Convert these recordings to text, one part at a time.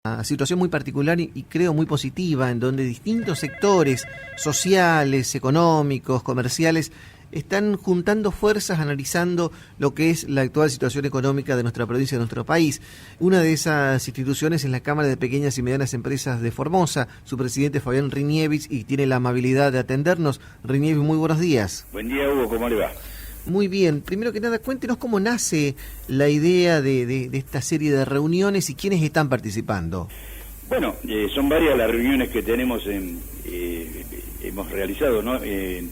Una situación muy particular y creo muy positiva, en donde distintos sectores sociales, económicos, comerciales, están juntando fuerzas, analizando lo que es la actual situación económica de nuestra provincia, de nuestro país. Una de esas instituciones es la Cámara de Pequeñas y Medianas Empresas de Formosa. Su presidente es Fabián Rinievich y tiene la amabilidad de atendernos. Rinievich, muy buenos días. Buen día, Hugo, ¿cómo le va? Muy bien. Primero que nada, cuéntenos cómo nace la idea de esta serie de reuniones y quiénes están participando. Bueno, son varias las reuniones que tenemos hemos realizado, ¿no?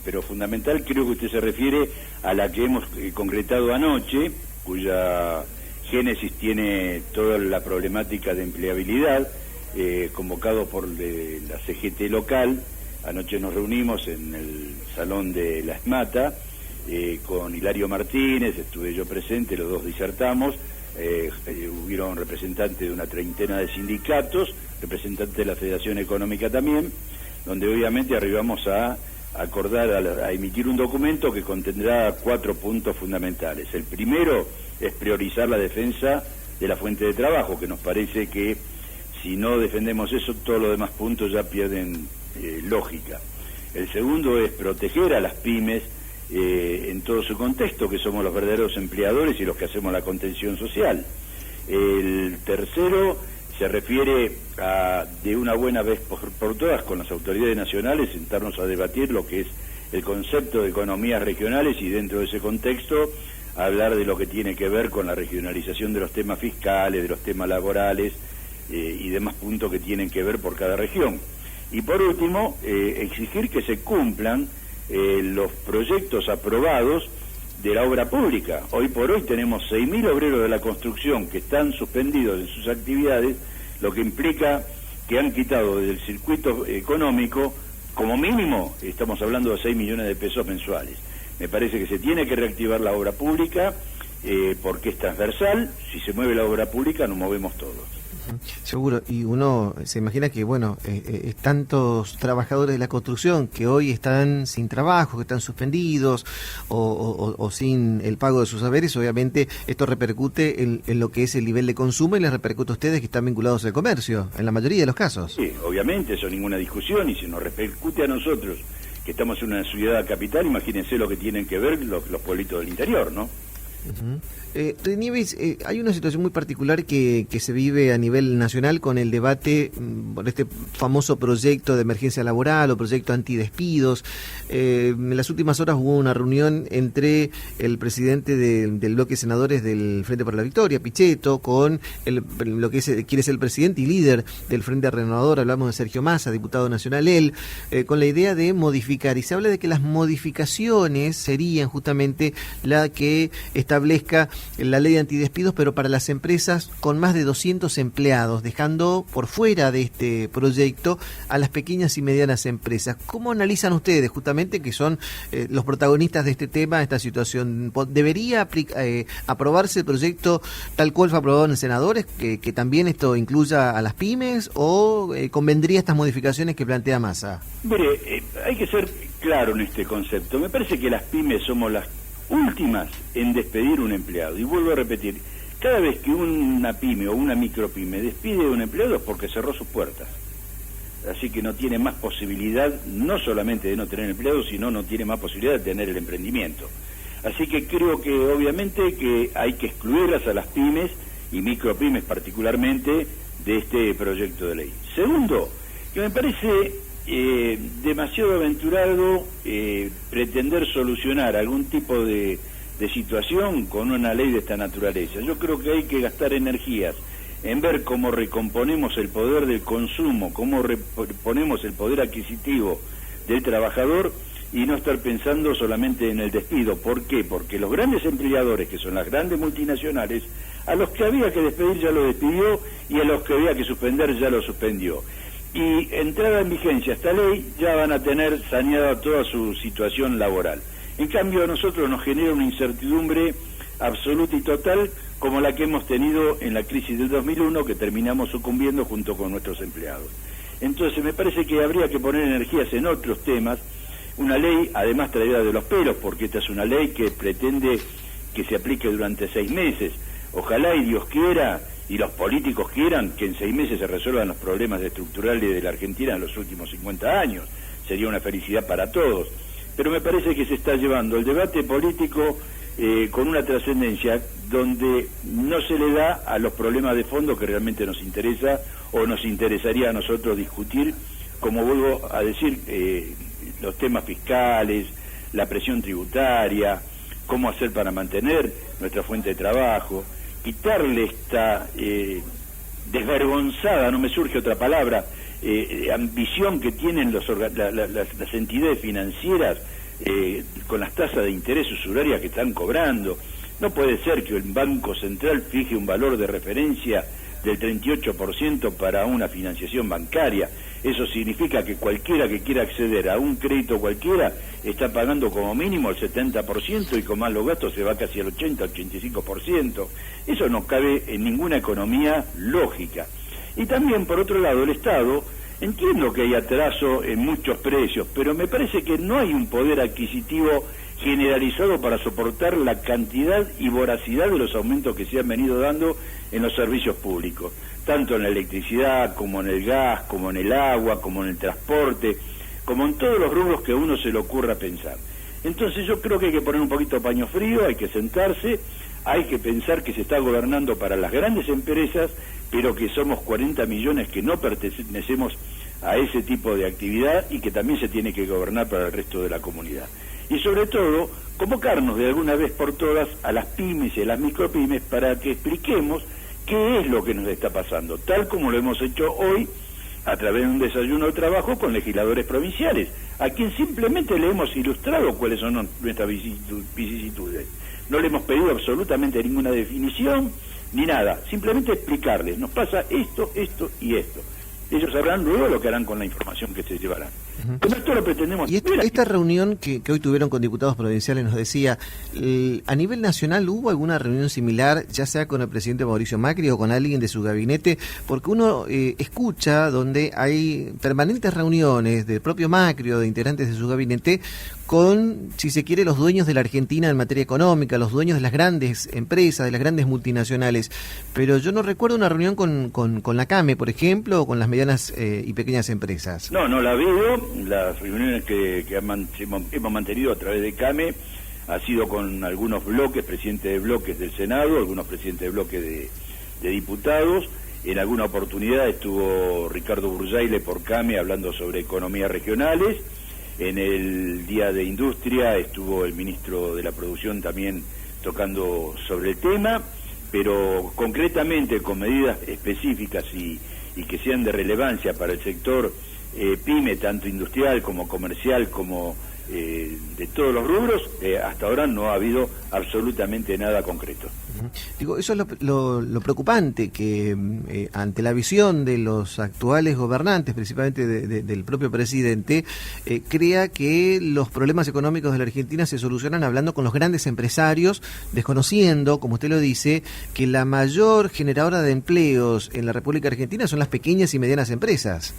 Pero fundamental creo que usted se refiere a la que hemos concretado anoche, cuya génesis tiene toda la problemática de empleabilidad, convocado por la CGT local. Anoche nos reunimos en el salón de La Esmata, con Hilario Martínez, estuve yo presente, los dos disertamos, hubieron representantes de una treintena de sindicatos, representantes de la Federación Económica también, donde obviamente arribamos a acordar, a emitir un documento que contendrá 4 puntos fundamentales. El primero es priorizar la defensa de la fuente de trabajo, que nos parece que si no defendemos eso, todos los demás puntos ya pierden lógica. El segundo es proteger a las pymes en todo su contexto, que somos los verdaderos empleadores y los que hacemos la contención social. El tercero se refiere a, de una buena vez por todas, con las autoridades nacionales, sentarnos a debatir lo que es el concepto de economías regionales y dentro de ese contexto hablar de lo que tiene que ver con la regionalización de los temas fiscales, de los temas laborales y demás puntos que tienen que ver por cada región. Y por último, exigir que se cumplan los proyectos aprobados de la obra pública. Hoy por hoy tenemos 6.000 obreros de la construcción que están suspendidos en sus actividades, lo que implica que han quitado del circuito económico, como mínimo, estamos hablando de 6 millones de pesos mensuales. Me parece que se tiene que reactivar la obra pública porque es transversal. Si se mueve la obra pública, nos movemos todos. Seguro, y uno se imagina que, bueno, tantos trabajadores de la construcción que hoy están sin trabajo, que están suspendidos o sin el pago de sus saberes, obviamente esto repercute en lo que es el nivel de consumo y les repercute a ustedes que están vinculados al comercio, en la mayoría de los casos. Sí, obviamente, eso ninguna discusión, y si nos repercute a nosotros, que estamos en una ciudad capital, imagínense lo que tienen que ver los pueblitos del interior, ¿no? Rinievich, hay una situación muy particular que se vive a nivel nacional con el debate por este famoso proyecto de emergencia laboral o proyecto antidespidos. En las últimas horas hubo una reunión entre el presidente del bloque de senadores del Frente por la Victoria, Pichetto, con lo que quiere ser el presidente y líder del Frente Renovador, hablamos de Sergio Massa, diputado nacional él, con la idea de modificar, y se habla de que las modificaciones serían justamente la que establezca la ley de antidespidos, pero para las empresas con más de 200 empleados, dejando por fuera de este proyecto a las pequeñas y medianas empresas. ¿Cómo analizan ustedes justamente que son los protagonistas de este tema, esta situación? ¿Debería aprobarse el proyecto tal cual fue aprobado en senadores, que también esto incluya a las pymes, o convendría estas modificaciones que plantea Massa? Mire, hay que ser claro en este concepto. Me parece que las pymes somos las últimas en despedir un empleado, y vuelvo a repetir, cada vez que una pyme o una micropyme despide a un empleado es porque cerró sus puertas, así que no tiene más posibilidad, no solamente de no tener empleados, sino no tiene más posibilidad de tener el emprendimiento. Así que creo que obviamente que hay que excluirlas a las pymes y micropymes particularmente de este proyecto de ley. Segundo, que me parece demasiado aventurado pretender solucionar algún tipo de situación con una ley de esta naturaleza. Yo creo que hay que gastar energías en ver cómo recomponemos el poder del consumo, cómo reponemos el poder adquisitivo del trabajador, y no estar pensando solamente en el despido. ¿Por qué? Porque los grandes empleadores, que son las grandes multinacionales, a los que había que despedir ya lo despidió, y a los que había que suspender ya lo suspendió. Y entrada en vigencia esta ley, ya van a tener saneada toda su situación laboral. En cambio, a nosotros nos genera una incertidumbre absoluta y total, como la que hemos tenido en la crisis del 2001, que terminamos sucumbiendo junto con nuestros empleados. Entonces, me parece que habría que poner energías en otros temas. Una ley, además, traída de los pelos, porque esta es una ley que pretende que se aplique durante 6 meses. Ojalá y Dios quiera y los políticos quieran que en 6 meses se resuelvan los problemas estructurales de la Argentina en los últimos 50 años. Sería una felicidad para todos. Pero me parece que se está llevando el debate político con una trascendencia donde no se le da a los problemas de fondo que realmente nos interesa o nos interesaría a nosotros discutir, como vuelvo a decir, los temas fiscales, la presión tributaria, cómo hacer para mantener nuestra fuente de trabajo, quitarle esta desvergonzada, no me surge otra palabra, ambición que tienen las entidades financieras con las tasas de interés usurarias que están cobrando. No puede ser que el Banco Central fije un valor de referencia del 38% para una financiación bancaria. Eso significa que cualquiera que quiera acceder a un crédito cualquiera está pagando como mínimo el 70% y con más los gastos se va casi al 80-85%. Eso no cabe en ninguna economía lógica. Y también, por otro lado, el Estado, entiendo que hay atraso en muchos precios, pero me parece que no hay un poder adquisitivo generalizado para soportar la cantidad y voracidad de los aumentos que se han venido dando en los servicios públicos, tanto en la electricidad, como en el gas, como en el agua, como en el transporte, como en todos los rubros que a uno se le ocurra pensar. Entonces yo creo que hay que poner un poquito de paño frío, hay que sentarse, hay que pensar que se está gobernando para las grandes empresas, pero que somos 40 millones que no pertenecemos a ese tipo de actividad y que también se tiene que gobernar para el resto de la comunidad. Y sobre todo, convocarnos de alguna vez por todas a las pymes y a las micropymes para que expliquemos qué es lo que nos está pasando, tal como lo hemos hecho hoy a través de un desayuno de trabajo con legisladores provinciales, a quien simplemente le hemos ilustrado cuáles son nuestras vicisitudes. No le hemos pedido absolutamente ninguna definición ni nada, simplemente explicarles, nos pasa esto, esto y esto. Ellos sabrán luego lo que harán con la información que se llevarán. Pero esto lo pretendemos. Y esta reunión que hoy tuvieron con diputados provinciales nos decía, a nivel nacional ¿hubo alguna reunión similar, ya sea con el presidente Mauricio Macri o con alguien de su gabinete? Porque uno escucha donde hay permanentes reuniones del propio Macri o de integrantes de su gabinete con, si se quiere, los dueños de la Argentina en materia económica, los dueños de las grandes empresas, de las grandes multinacionales. Pero yo no recuerdo una reunión con la CAME, por ejemplo, o con las medianas y pequeñas empresas. No la ha habido. Las reuniones que hemos mantenido a través de CAME ha sido con algunos bloques, presidentes de bloques del Senado, algunos presidentes de bloques de diputados. En alguna oportunidad estuvo Ricardo Burjaile por CAME hablando sobre economías regionales. En el Día de Industria estuvo el ministro de la Producción también tocando sobre el tema, pero concretamente con medidas específicas y que sean de relevancia para el sector pyme, tanto industrial como comercial, como de todos los rubros, hasta ahora no ha habido absolutamente nada concreto. Digo, eso es lo preocupante, que ante la visión de los actuales gobernantes, principalmente del propio presidente, crea que los problemas económicos de la Argentina se solucionan hablando con los grandes empresarios, desconociendo, como usted lo dice, que la mayor generadora de empleos en la República Argentina son las pequeñas y medianas empresas.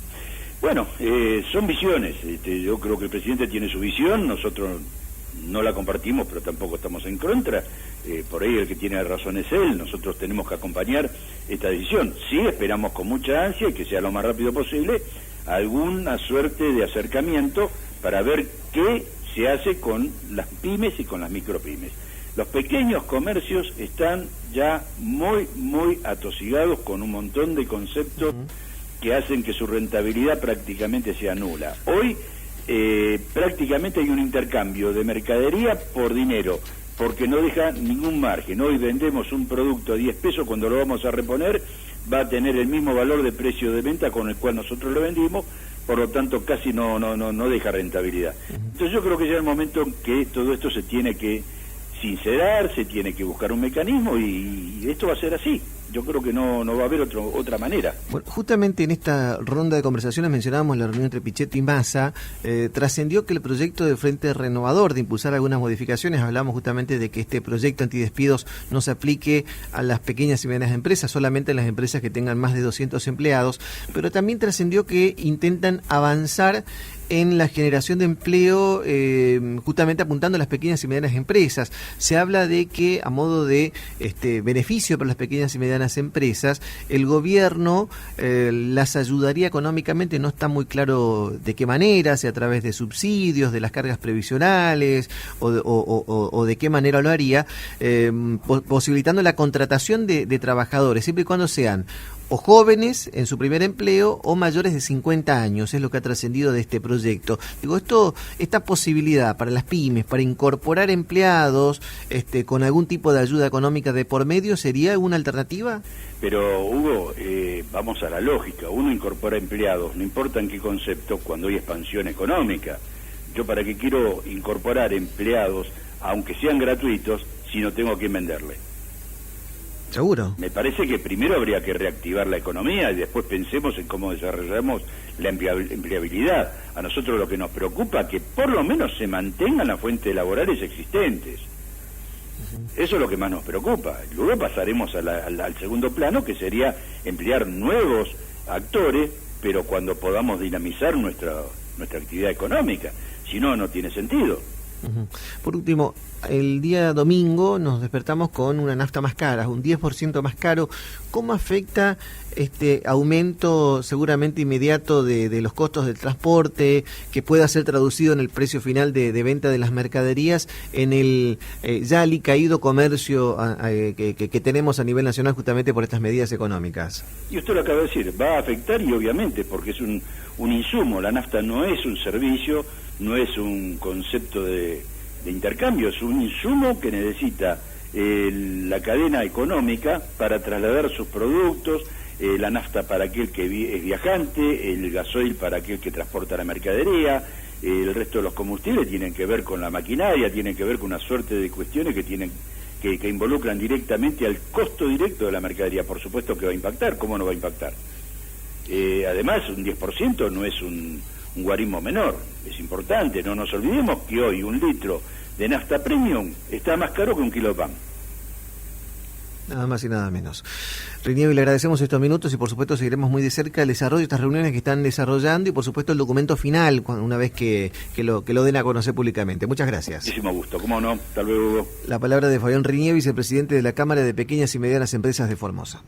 Bueno, son visiones. Yo creo que el presidente tiene su visión, nosotros no la compartimos, pero tampoco estamos en contra. Por ahí el que tiene razón es él, nosotros tenemos que acompañar esta decisión. Sí, esperamos con mucha ansia y que sea lo más rápido posible alguna suerte de acercamiento para ver qué se hace con las pymes y con las micropymes. Los pequeños comercios están ya muy atosigados con un montón de conceptos que hacen que su rentabilidad prácticamente sea nula. Hoy prácticamente hay un intercambio de mercadería por dinero, porque no deja ningún margen. Hoy vendemos un producto a 10 pesos, cuando lo vamos a reponer va a tener el mismo valor de precio de venta con el cual nosotros lo vendimos, por lo tanto casi no deja rentabilidad. Entonces yo creo que ya es el momento en que todo esto se tiene que sincerar, se tiene que buscar un mecanismo y esto va a ser así. Yo creo que no va a haber otra manera. Bueno, justamente en esta ronda de conversaciones mencionábamos la reunión entre Pichetto y Massa. Trascendió que el proyecto de Frente Renovador de impulsar algunas modificaciones, hablamos justamente de que este proyecto antidespidos no se aplique a las pequeñas y medianas empresas, solamente a las empresas que tengan más de 200 empleados, pero también trascendió que intentan avanzar en la generación de empleo, justamente apuntando a las pequeñas y medianas empresas. Se habla de que, a modo de beneficio para las pequeñas y medianas empresas, el gobierno las ayudaría económicamente. No está muy claro de qué manera, si a través de subsidios, de las cargas previsionales o de qué manera lo haría, posibilitando la contratación de trabajadores, siempre y cuando sean o jóvenes en su primer empleo o mayores de 50 años, es lo que ha trascendido de este proyecto. Digo, esta posibilidad para las pymes, para incorporar empleados con algún tipo de ayuda económica de por medio, ¿sería una alternativa? Pero, Hugo, vamos a la lógica. Uno incorpora empleados, no importa en qué concepto, cuando hay expansión económica. Yo, ¿para qué quiero incorporar empleados, aunque sean gratuitos, si no tengo a quién venderle? Seguro. Me parece que primero habría que reactivar la economía y después pensemos en cómo desarrollamos la empleabilidad. A nosotros lo que nos preocupa es que por lo menos se mantengan las fuentes laborales existentes. Eso es lo que más nos preocupa. Luego pasaremos al segundo plano, que sería emplear nuevos actores, pero cuando podamos dinamizar nuestra actividad económica. Si no, no tiene sentido. Por último, el día domingo nos despertamos con una nafta más cara, un 10% más caro. ¿Cómo afecta este aumento seguramente inmediato de los costos del transporte, que pueda ser traducido en el precio final de venta de las mercaderías, en el ya alicaído comercio que tenemos a nivel nacional justamente por estas medidas económicas? Y usted lo acaba de decir, va a afectar, y obviamente, porque es un insumo. La nafta no es un servicio, no es un concepto de intercambio, es un insumo que necesita la cadena económica para trasladar sus productos, la nafta para aquel que es viajante, el gasoil para aquel que transporta la mercadería, el resto de los combustibles tienen que ver con la maquinaria, tienen que ver con una suerte de cuestiones que involucran directamente al costo directo de la mercadería. Por supuesto que va a impactar, ¿cómo no va a impactar? Además, un 10% no es un guarismo menor, es importante. No nos olvidemos que hoy un litro de nafta premium está más caro que un kilo de pan. Nada más y nada menos. Rinievi, le agradecemos estos minutos y por supuesto seguiremos muy de cerca el desarrollo de estas reuniones que están desarrollando y por supuesto el documento final, una vez que lo den a conocer públicamente. Muchas gracias. Muchísimo gusto, cómo no. Hasta luego. La palabra de Fabián Rinievi, vicepresidente de la Cámara de Pequeñas y Medianas Empresas de Formosa.